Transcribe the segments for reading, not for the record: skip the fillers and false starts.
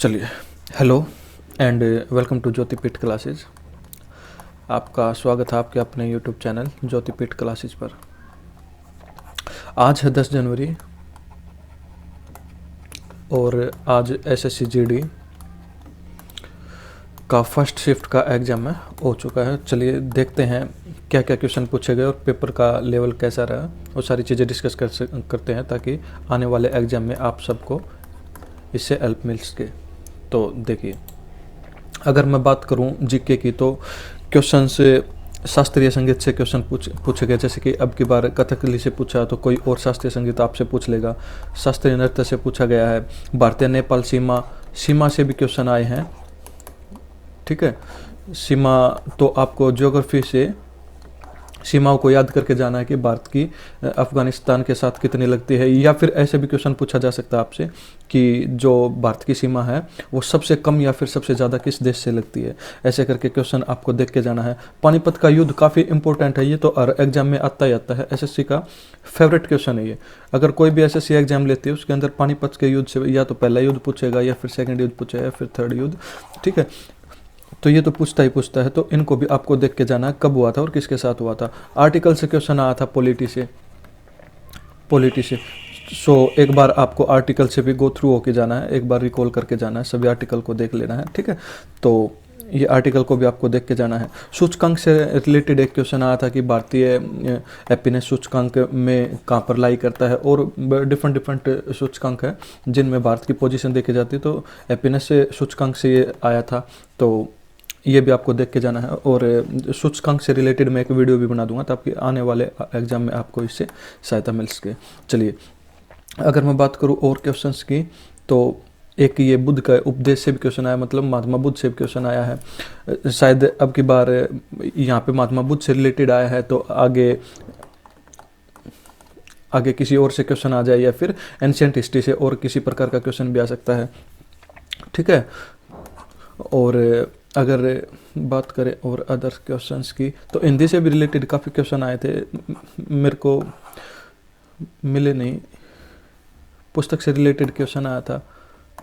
चलिए, hello and welcome to Jyotipeeth classes. आपका स्वागत है आपके अपने यूट्यूब चैनल ज्योतिपीठ क्लासेस पर। आज है 10 जनवरी और आज एसएससी जीडी का फर्स्ट शिफ्ट का एग्ज़ाम है हो चुका है। चलिए देखते हैं क्या क्या क्वेश्चन पूछे गए और पेपर का लेवल कैसा रहा, वो सारी चीज़ें डिस्कस करते हैं ताकि आने वाले एग्ज़ाम में आप सबको इससे हेल्प मिल सके। तो देखिए, अगर मैं बात करूं जीके की तो क्वेश्चन से शास्त्रीय संगीत से क्वेश्चन पूछे गए। जैसे कि अब की बार कथकली से पूछा तो कोई और शास्त्रीय संगीत आपसे पूछ लेगा। शास्त्रीय नृत्य से पूछा गया है। भारतीय नेपाल सीमा से भी क्वेश्चन आए हैं। ठीक है, सीमा तो आपको ज्योग्राफी से सीमाओं को याद करके जाना है कि भारत की अफगानिस्तान के साथ कितनी लगती है, या फिर ऐसे भी क्वेश्चन पूछा जा सकता है आपसे कि जो भारत की सीमा है वो सबसे कम या फिर सबसे ज़्यादा किस देश से लगती है। ऐसे करके क्वेश्चन आपको देख के जाना है। पानीपत का युद्ध काफ़ी इंपॉर्टेंट है, ये तो हर एग्जाम में आता ही आता है। एसएससी का फेवरेट क्वेश्चन है ये। अगर कोई भी एसएससी एग्जाम लेती है उसके अंदर पानीपत के युद्ध से या तो पहला युद्ध पूछेगा या फिर सेकेंड युद्ध पूछेगा या फिर थर्ड युद्ध। ठीक है, तो ये तो पूछता ही पूछता है, तो इनको भी आपको देख के जाना है कब हुआ था और किसके साथ हुआ था। आर्टिकल से क्वेश्चन आया था पॉलिटी से। सो एक बार आपको आर्टिकल से भी गो थ्रू होके जाना है, एक बार रिकॉल करके जाना है, सभी आर्टिकल को देख लेना है। ठीक है, तो ये आर्टिकल को भी आपको देख के जाना है। सूचकांक से रिलेटेड एक क्वेश्चन आया था कि भारतीय हैप्पीनेस सूचकांक में कहाँ पर लाई करता है, और डिफरेंट सूचकांक है जिनमें भारत की पोजीशन देखी जाती है। तो हैप्पीनेस से सूचकांक से ये आया था, तो ये भी आपको देख के जाना है। और सूचकांक से रिलेटेड मैं एक वीडियो भी बना दूंगा ताकि आने वाले एग्जाम में आपको इससे सहायता मिल सके। चलिए, अगर मैं बात करूँ और क्वेश्चंस की तो एक ये बुद्ध का उपदेश से भी क्वेश्चन आया, मतलब महात्मा बुद्ध से भी क्वेश्चन आया है। शायद अब की बार यहाँ पे महात्मा बुद्ध से रिलेटेड आया है, तो आगे किसी और से क्वेश्चन आ जाए या फिर एंशिएंट हिस्ट्री से और किसी प्रकार का क्वेश्चन भी आ सकता है। ठीक है, और अगर बात करें और अदर क्वेश्चंस की तो हिंदी से भी रिलेटेड काफ़ी क्वेश्चन आए थे, मेरे को मिले नहीं। पुस्तक से रिलेटेड क्वेश्चन आया था।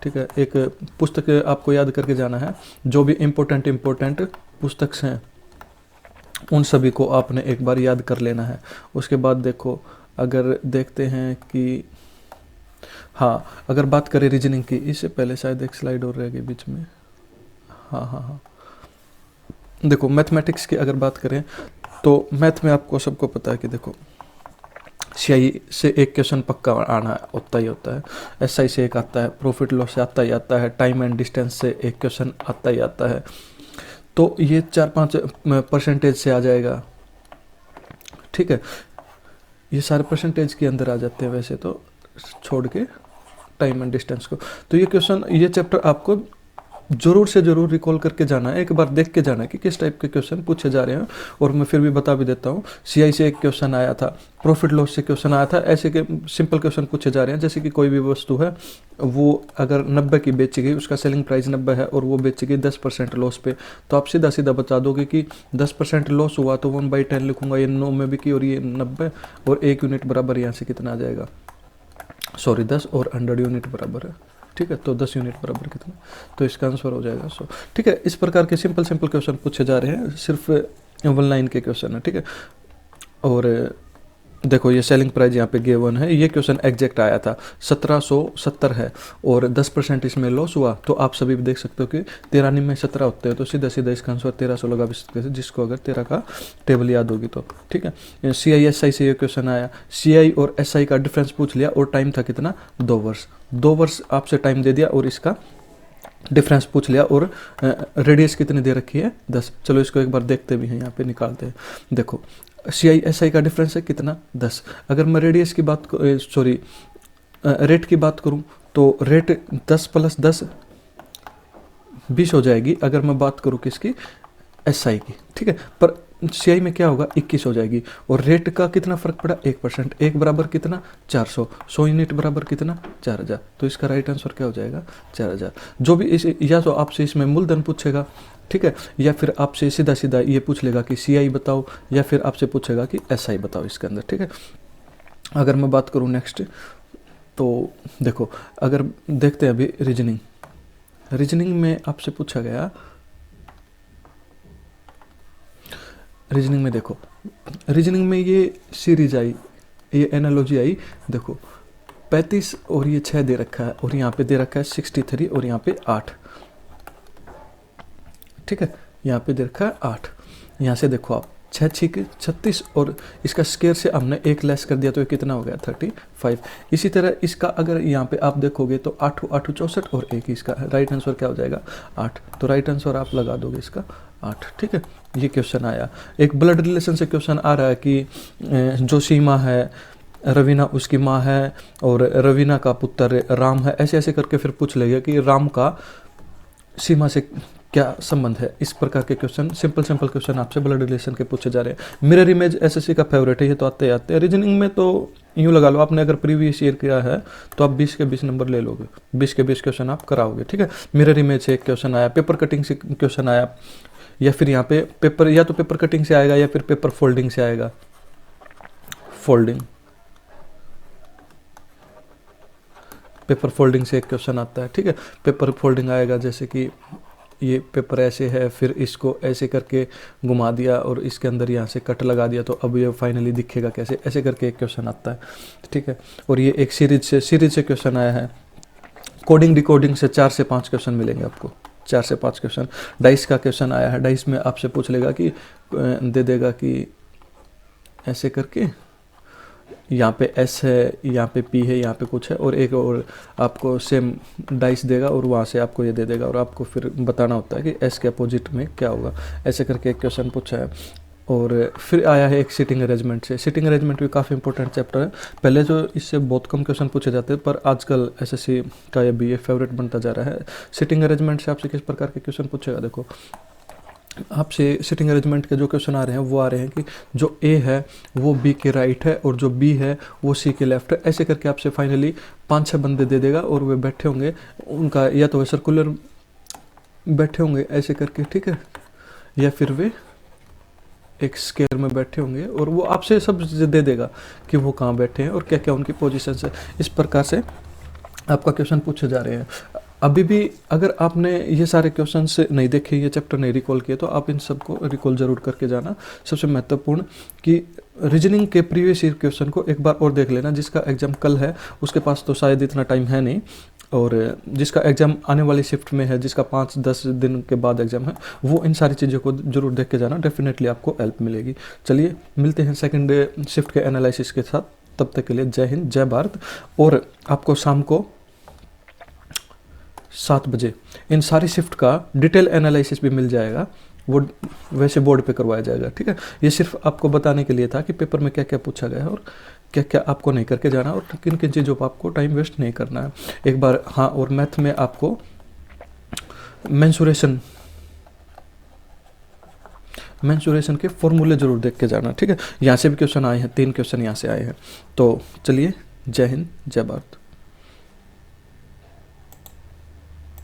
ठीक है, एक पुस्तक आपको याद करके जाना है। जो भी इम्पोर्टेंट पुस्तक हैं उन सभी को आपने एक बार याद कर लेना है। उसके बाद देखो, अगर देखते हैं कि हाँ, अगर बात करें रीजनिंग की, इससे पहले शायद एक स्लाइड और रह गई बीच में। हाँ, देखो मैथमेटिक्स की अगर बात करें तो मैथ में आपको सबको पता है कि देखो सीआई से एक क्वेश्चन पक्का आना होता ही होता है, एसआई से एक आता है, प्रॉफिट लॉस से आता ही आता है, टाइम एंड डिस्टेंस से एक क्वेश्चन आता ही आता है। तो ये 4-5% से आ जाएगा। ठीक है, ये सारे परसेंटेज के अंदर आ जाते हैं वैसे तो, छोड़ के टाइम एंड डिस्टेंस को। तो ये क्वेश्चन, ये चैप्टर आपको जरूर से जरूर रिकॉल करके जाना है, एक बार देख के जाना है कि किस टाइप के क्वेश्चन पूछे जा रहे हैं। और मैं फिर भी बता भी देता हूँ, सीआई से एक क्वेश्चन आया था, प्रॉफिट लॉस से क्वेश्चन आया था। ऐसे के सिंपल क्वेश्चन पूछे जा रहे हैं, जैसे कि कोई भी वस्तु है वो अगर 90 की बेची गई, उसका सेलिंग प्राइस 90 है और वो बेची गई 10% लॉस पे, तो आप सीधा सीधा बता दोगे कि 10% लॉस हुआ तो 1/10 लिखूंगा, ये 9 में बिकी और ये 90, और 1 यूनिट बराबर यहाँ से कितना आ जाएगा, सॉरी 10 और 100 यूनिट बराबर है। ठीक है, तो 10 यूनिट बराबर कितना, तो इसका आंसर हो जाएगा 100। ठीक है, इस प्रकार के सिंपल क्वेश्चन पूछे जा रहे हैं, सिर्फ 1 लाइन के क्वेश्चन है। ठीक है, और देखो ये सेलिंग प्राइस यहाँ पे गिवन है, ये क्वेश्चन एग्जैक्ट आया था 1770 है और 10% इसमें लॉस हुआ। तो आप सभी भी देख सकते हो कि 13 में 17 होते हैं, तो सीधा सीधा इसका आंसर 1300 लगा भी सकते हैं, जिसको अगर 13 का टेबल याद होगी तो। ठीक है, सीआई एसआई से ये क्वेश्चन आया, सीआई और एसआई का डिफरेंस पूछ लिया और टाइम था कितना, 2 वर्ष। 2 वर्ष आपसे टाइम दे दिया और इसका डिफरेंस पूछ लिया, और रेडियस कितनी दे रखी है, 10। चलो इसको एक बार देखते भी हैं, यहाँ पे निकालते हैं। देखो सीआई एसआई का डिफरेंस है कितना, 10। अगर मैं रेडियस की बात रेट की बात करूं तो रेट 10 + 10 20 हो जाएगी, अगर मैं बात करूं किसकी, एसआई की। ठीक है, पर सीआई में क्या होगा, 21 हो जाएगी। और रेट का कितना फर्क पड़ा, 1%, 1 बराबर कितना, 400, 100 यूनिट बराबर कितना, 4000। तो इसका राइट आंसर क्या हो जाएगा, 4000। जो भी इस, या तो आपसे इसमें मूलधन पूछेगा, ठीक है, या फिर आपसे सीधा सीधा ये पूछ लेगा कि सीआई बताओ, या फिर आपसे पूछेगा कि एसआई बताओ इसके अंदर। ठीक है, अगर मैं बात करूँ नेक्स्ट, तो देखो अगर देखते हैं अभी रीजनिंग, रीजनिंग में आपसे पूछा गया, रीजनिंग में देखो, रीजनिंग में ये सीरीज आई, ये एनालॉजी आई, देखो 35 और ये 6 दे रखा है और यहाँ पे दे रखा है 63 और यहाँ पे 8, ठीक है, यहाँ पे दे रखा है 8। यहाँ से देखो आप 6 6 36 और इसका स्केयर से हमने एक लेस कर दिया तो ये कितना हो गया 35। इसी तरह इसका अगर यहाँ पे आप देखोगे तो 8 8 64 और एक इसका राइट आंसर क्या हो जाएगा 8, तो राइट आंसर आप लगा दोगे इसका 8, ठीक है। ये क्वेश्चन आया। एक ब्लड रिलेशन से क्वेश्चन आ रहा है कि जो सीमा है रवीना उसकी माँ है और रवीना का पुत्र राम है, ऐसे ऐसे करके फिर पूछ लेगा कि राम का सीमा से क्या संबंध है। इस प्रकार के क्वेश्चन, सिंपल सिंपल क्वेश्चन आपसे ब्लड रिलेशन के पूछे जा रहे हैं। मिरर इमेज एसएससी का फेवरेट है, ये तो आते आते हैं। रीजनिंग में तो यूँ लगा लो, आपने अगर प्रीवियस ईयर किया है तो आप 20 के 20 नंबर ले लोगे, 20 के 20 क्वेश्चन आप कराओगे, ठीक है। मिरर इमेज से एक क्वेश्चन आया, पेपर कटिंग से क्वेश्चन आया, या फिर यहाँ पे पेपर, या तो पेपर कटिंग से आएगा या फिर पेपर फोल्डिंग से आएगा। फोल्डिंग, पेपर फोल्डिंग से एक क्वेश्चन आता है, ठीक है। पेपर फोल्डिंग आएगा जैसे कि ये पेपर ऐसे है, फिर इसको ऐसे करके घुमा दिया और इसके अंदर यहाँ से कट लगा दिया, तो अब ये फाइनली दिखेगा कैसे, ऐसे करके एक क्वेश्चन आता है, ठीक है। और ये एक सीरीज से क्वेश्चन आया है। कोडिंग डिकोडिंग से 4 से 5 क्वेश्चन मिलेंगे आपको, 4 से 5 क्वेश्चन। डाइस का क्वेश्चन आया है, डाइस में आपसे पूछ लेगा कि दे देगा कि ऐसे करके यहाँ पे एस है, यहाँ पे पी है, यहाँ पे कुछ है, और एक और आपको सेम डाइस देगा और वहाँ से आपको ये दे देगा और आपको फिर बताना होता है कि एस के अपोजिट में क्या होगा। ऐसे करके एक क्वेश्चन पूछा है। और फिर आया है एक सिटिंग अरेंजमेंट से। सिटिंग अरेंजमेंट भी काफ़ी इंपॉर्टेंट चैप्टर है। पहले जो इससे बहुत कम क्वेश्चन पूछे जाते हैं, पर आजकल एसएससी का ये भी फेवरेट बनता जा रहा है। सिटिंग अरेंजमेंट से आपसे किस प्रकार के क्वेश्चन पूछेगा, देखो आपसे सिटिंग अरेंजमेंट के जो क्वेश्चन आ रहे हैं वो आ रहे हैं कि जो ए है वो बी के राइट है और जो बी है वो सी के लेफ्ट है। ऐसे करके आपसे फाइनली 5-6 बंदे दे देगा और वे बैठे होंगे, उनका या तो वे सर्कुलर बैठे होंगे ऐसे करके, ठीक है, या फिर वे एक स्क्वायर में बैठे होंगे और वो आपसे सब दे देगा कि वो कहाँ बैठे हैं और क्या क्या उनकी पोजीशन है। इस प्रकार से आपका क्वेश्चन पूछे जा रहे हैं। अभी भी अगर आपने ये सारे क्वेश्चंस नहीं देखे, ये चैप्टर नहीं रिकॉल किए, तो आप इन सबको रिकॉल जरूर करके जाना। सबसे महत्वपूर्ण कि रीजनिंग के प्रीवियस ईयर क्वेश्चन को एक बार और देख लेना। जिसका एग्जाम कल है उसके पास तो शायद इतना टाइम है नहीं, और जिसका एग्ज़ाम आने वाली शिफ्ट में है, जिसका 5-10 दिन के बाद एग्ज़ाम है, वो इन सारी चीज़ों को जरूर देख के जाना, डेफिनेटली आपको हेल्प मिलेगी। चलिए मिलते हैं सेकंड शिफ्ट के एनालिसिस के साथ, तब तक के लिए जय हिंद जय भारत। और आपको शाम को 7 बजे इन सारी शिफ्ट का डिटेल एनालिसिस भी मिल जाएगा, वो वैसे बोर्ड पे करवाया जाएगा, ठीक है। ये सिर्फ आपको बताने के लिए था कि पेपर में क्या क्या पूछा गया है और क्या क्या आपको नहीं करके जाना और किन किन चीज़ों पर आपको टाइम वेस्ट नहीं करना है एक बार। हाँ, और मैथ में आपको मेंसुरेशन के फॉर्मूले जरूर देख के जाना, ठीक है। यहाँ से भी क्वेश्चन आए हैं, 3 क्वेश्चन यहाँ से आए हैं। तो चलिए जय हिंद जय भारत।